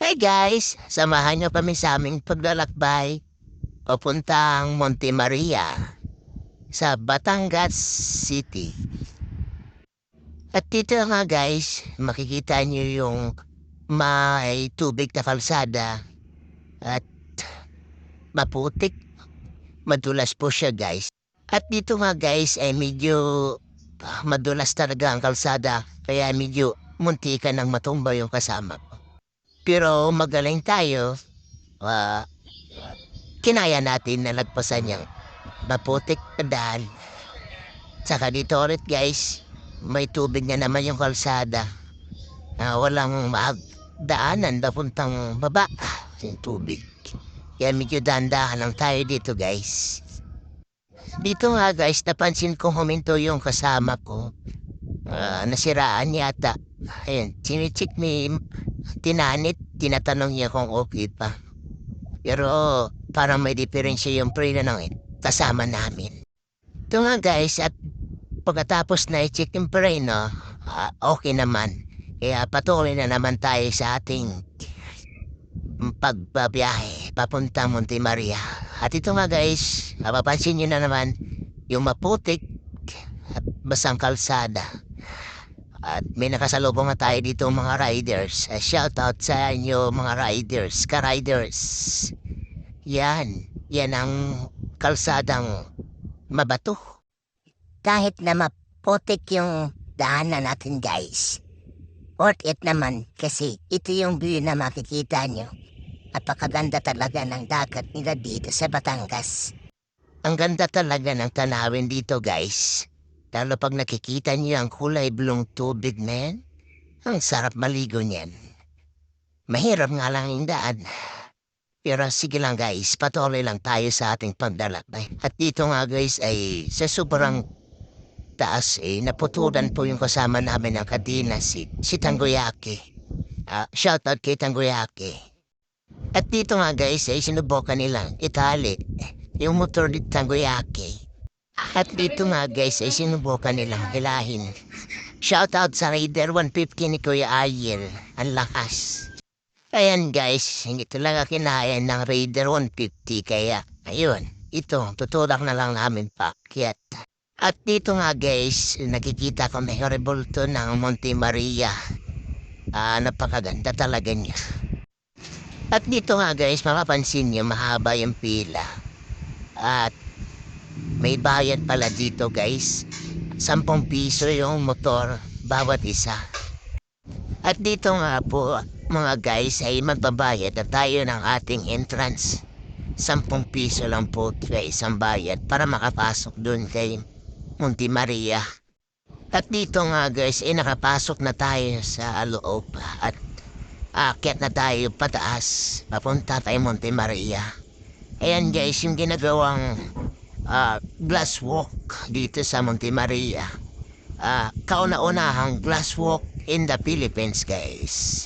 Hi guys! Samahan niyo kami sa aming paglalakbay papuntang Monte Maria sa Batangas City. At dito nga guys, makikita niyo yung may tubig na kalsada at maputik, madulas po siya guys. At dito nga guys ay medyo madulas talaga ang kalsada kaya medyo muntikan ng matumba yung kasama ko. Pero magaling tayo, ah, kinaya natin na lagpasan yung maputik na daan. Tsaka dito ulit guys, may tubig na naman yung kalsada. Walang daanan papuntang baba yung tubig. Kaya medyo dandahan lang tayo dito guys. Dito nga guys, napansin kong huminto yung kasama ko. Nasiraan yata. Ayun, chinichik ni Tinanit, tinatanong niya kung okay pa. Pero parang may diferensya yung preno ng kasama namin. Ito nga guys, at pagkatapos na i-check yung preno, okay naman. Kaya patuloy na naman tayo sa ating pagbabiyahe papunta Monte Maria. At ito nga guys, mapapansin nyo na naman yung maputik at basang kalsada. At may nakasalubong na tayo dito mga riders. Shoutout sa inyo mga riders, ka-riders. Yan ang kalsadang mabato. Kahit na maputik yung daanan natin guys, worth it naman kasi ito yung view na makikita nyo. Napakaganda talaga ng dagat nila dito sa Batangas. Ang ganda talaga ng tanawin dito guys. Lalo pag nakikita niyo ang kulay blong tubig na yan, ang sarap maligo niyan. Mahirap nga lang yung daan. Pero sige lang guys, patuloy lang tayo sa ating paglalakbay. At dito nga guys ay sa sobrang taas naputulan po yung kasama namin ng kadina si Tangoyaki. Shoutout kay Tangoyaki. At dito nga guys ay sinubukan nilang itali yung motor ni Tangoyaki. At dito nga guys ay sinubukan nilang hilahin. Shoutout sa Raider 150 ni Kuya Ayel. Ang lakas. Ayan guys, hindi talaga kinaya ng Raider 150 kaya ayun, ito, tutulak na lang namin paakyat. At dito nga guys, nakikita ko may rebulto ng Monte Maria. Napakaganda talaga niya. At dito nga guys, mapapansin niyo mahaba yung pila. At may bayad pala dito guys. 10 piso yung motor bawat isa. At dito nga po mga guys ay magbabayad na tayo ng ating entrance. 10 piso lang po sa isang bayad para makapasok dun kay Monte Maria. At dito nga guys ay nakapasok na tayo sa loob at aakyat na tayo pataas papunta kay Monte Maria. Ayan guys yung ginagawang glass walk dito sa Monte Maria. Kauna-unahang glass walk in the Philippines guys.